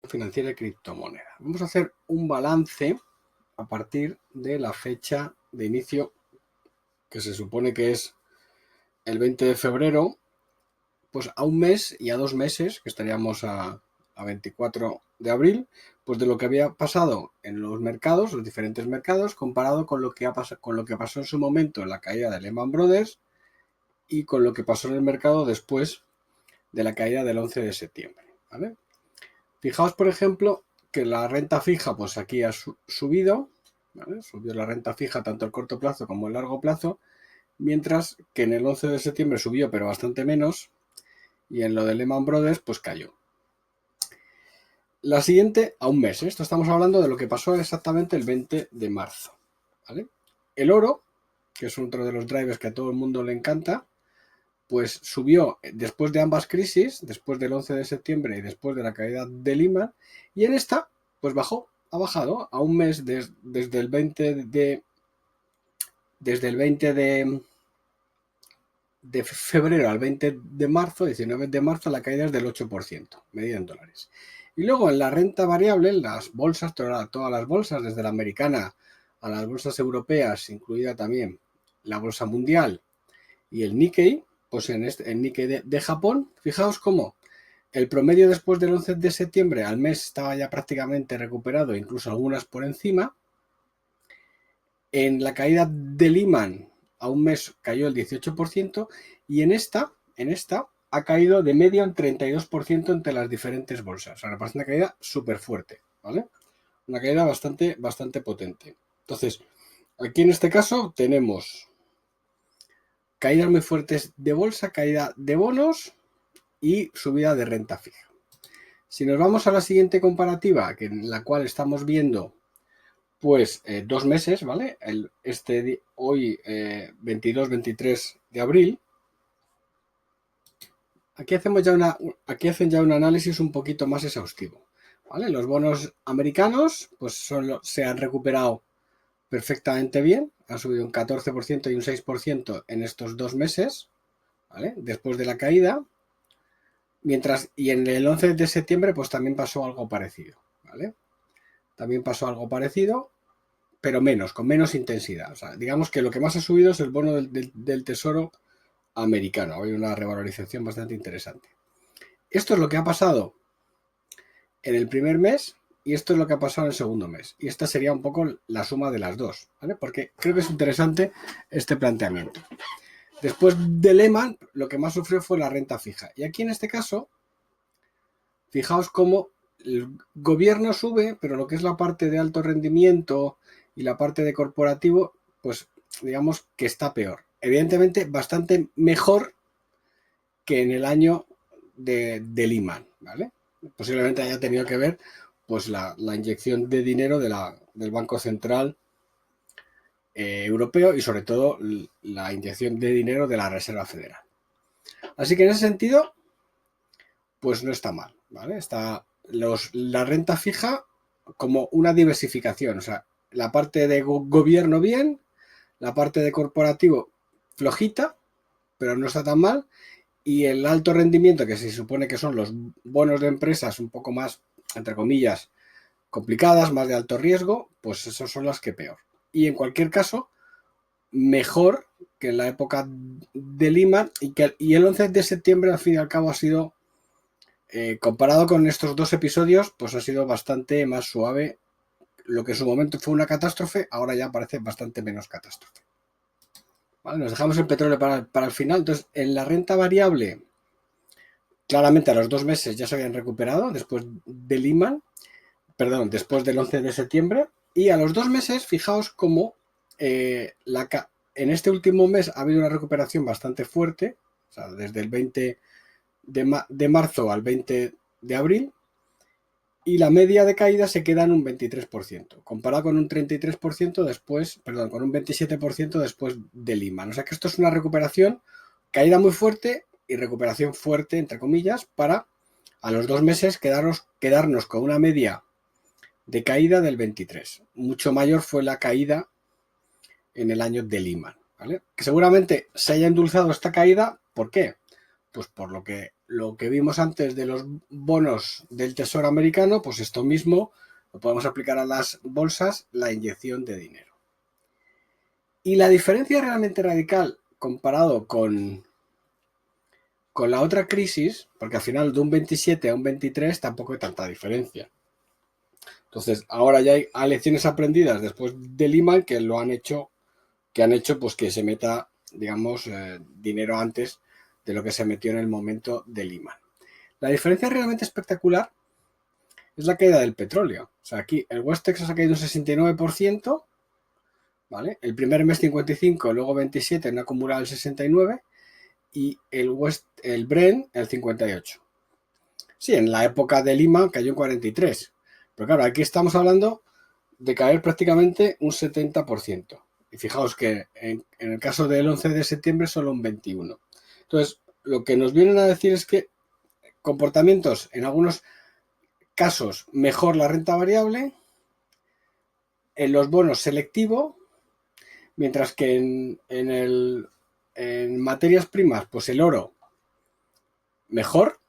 financiera y criptomoneda. Vamos a hacer un balance a partir de la fecha de inicio, que se supone que es el 20 de febrero, pues a un mes y a 2 meses, que estaríamos a 24 de abril, pues de lo que había pasado en los mercados, los diferentes mercados, comparado con lo que pasó en su momento en la caída de Lehman Brothers y con lo que pasó en el mercado después de la caída del 11 de septiembre. ¿Vale? Fijaos, por ejemplo, que la renta fija, pues aquí ha subido, ¿vale? Subió la renta fija tanto el corto plazo como el largo plazo, mientras que en el 11 de septiembre subió, pero bastante menos, y en lo de Lehman Brothers, pues cayó. La siguiente, a un mes. Esto estamos hablando de lo que pasó exactamente el 20 de marzo. ¿Vale? El oro, que es otro de los drivers que a todo el mundo le encanta, pues subió después de ambas crisis, después del 11 de septiembre y después de la caída de Lehman, y en esta, pues ha bajado a un mes desde el 20 de febrero al 20 de marzo, 19 de marzo, la caída es del 8%, medida en dólares. Y luego en la renta variable, en las bolsas, todas las bolsas, desde la americana a las bolsas europeas, incluida también la bolsa mundial y el Nikkei, pues el Nikkei de Japón, fijaos cómo el promedio después del 11 de septiembre al mes estaba ya prácticamente recuperado, incluso algunas por encima. En la caída de Lehman a un mes cayó el 18% y en esta ha caído de media un 32% entre las diferentes bolsas. O sea, me parece una caída súper fuerte, ¿vale? Una caída bastante potente. Entonces, aquí en este caso tenemos caídas muy fuertes de bolsa, caída de bonos y subida de renta fija. Si nos vamos a la siguiente comparativa, en la cual estamos viendo pues 2 meses, ¿vale? Hoy 22-23 de abril. Aquí hacen ya un análisis un poquito más exhaustivo, ¿vale? Los bonos americanos pues se han recuperado perfectamente bien, han subido un 14% y un 6% en estos 2 meses, ¿vale? Después de la caída, y en el 11 de septiembre pues también pasó algo parecido, ¿vale? También pasó algo parecido, pero con menos intensidad. O sea, digamos que lo que más ha subido es el bono del Tesoro americano. Hay una revalorización bastante interesante. Esto es lo que ha pasado en el primer mes y esto es lo que ha pasado en el segundo mes. Y esta sería un poco la suma de las dos, ¿vale? Porque creo que es interesante este planteamiento. Después de Lehman, lo que más sufrió fue la renta fija. Y aquí en este caso, fijaos cómo el gobierno sube, pero lo que es la parte de alto rendimiento y la parte de corporativo, pues digamos que está peor. Evidentemente, bastante mejor que en el año de Lehman, ¿vale? Posiblemente haya tenido que ver pues la inyección de dinero del Banco Central Europeo y sobre todo la inyección de dinero de la Reserva Federal. Así que en ese sentido, pues no está mal, ¿vale? Está la renta fija como una diversificación, o sea, la parte de gobierno bien, la parte de corporativo flojita, pero no está tan mal, y el alto rendimiento, que se supone que son los bonos de empresas un poco más, entre comillas, complicadas, más de alto riesgo, pues esos son las que peor. Y en cualquier caso, mejor que en la época de Lehman y el 11 de septiembre, al fin y al cabo, ha sido, comparado con estos dos episodios, pues ha sido bastante más suave. Lo que en su momento fue una catástrofe, ahora ya parece bastante menos catástrofe. ¿Vale? Nos dejamos el petróleo para el final. Entonces, en la renta variable, claramente a los 2 meses ya se habían recuperado después de Lehman, después del 11 de septiembre. Y a los 2 meses, fijaos cómo en este último mes ha habido una recuperación bastante fuerte, o sea, desde el 20 de marzo al 20 de abril, y la media de caída se queda en un 23%, comparado con un 33% con un 27% después de Lehman. O sea que esto es una recuperación, caída muy fuerte y recuperación fuerte, entre comillas, para a los 2 meses quedarnos con una media de caída del 23. Mucho mayor fue la caída en el año de Lehman, ¿vale? Que seguramente se haya endulzado esta caída, ¿por qué? Pues por lo que lo que vimos antes de los bonos del Tesoro americano, pues esto mismo lo podemos aplicar a las bolsas, la inyección de dinero. Y la diferencia realmente radical comparado con la otra crisis, porque al final de un 27 a un 23 tampoco hay tanta diferencia. Entonces, ahora ya hay lecciones aprendidas después de Lehman que han hecho pues que se meta, digamos, dinero antes de lo que se metió en el momento de Lehman. La diferencia realmente espectacular es la caída del petróleo. O sea, aquí el West Texas ha caído un 69%, ¿vale? El primer mes 55, luego 27, en acumulado el 69, y el Brent el 58. Sí, en la época de Lehman cayó en 43. Pero claro, aquí estamos hablando de caer prácticamente un 70%. Y fijaos que en el caso del 11 de septiembre solo un 21%. Entonces, lo que nos vienen a decir es que comportamientos, en algunos casos, mejor la renta variable, en los bonos selectivo, mientras que en materias primas, pues el oro mejor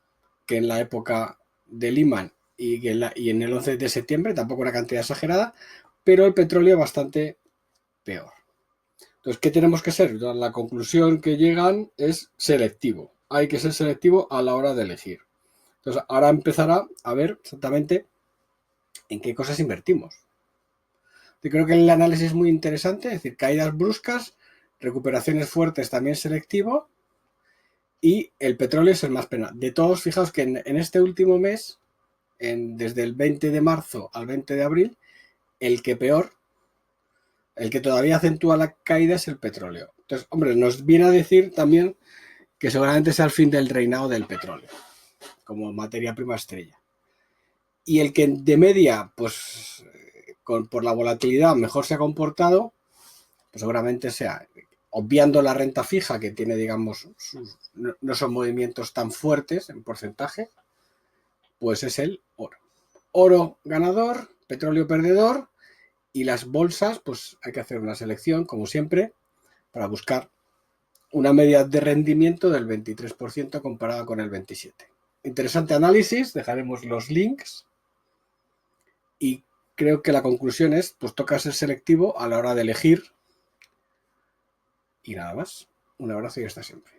que en la época de Lehman y en el 11 de septiembre, tampoco una cantidad exagerada, pero el petróleo bastante peor. Entonces, ¿qué tenemos que ser? La conclusión que llegan es selectivo. Hay que ser selectivo a la hora de elegir. Entonces, ahora empezará a ver exactamente en qué cosas invertimos. Yo creo que el análisis es muy interesante, es decir, caídas bruscas, recuperaciones fuertes también selectivo, y el petróleo es el más pena. De todos, fijaos que en este último mes, desde el 20 de marzo al 20 de abril, el que todavía acentúa la caída es el petróleo. Entonces, hombre, nos viene a decir también que seguramente sea el fin del reinado del petróleo, como materia prima estrella. Y el que de media, pues, por la volatilidad mejor se ha comportado, pues seguramente sea, obviando la renta fija, que tiene, digamos, no son movimientos tan fuertes en porcentaje, pues es el oro. Oro ganador, petróleo perdedor, y las bolsas, pues hay que hacer una selección, como siempre, para buscar una media de rendimiento del 23% comparada con el 27%. Interesante análisis, dejaremos los links, y creo que la conclusión es, pues toca ser selectivo a la hora de elegir, y nada más. Un abrazo y hasta siempre.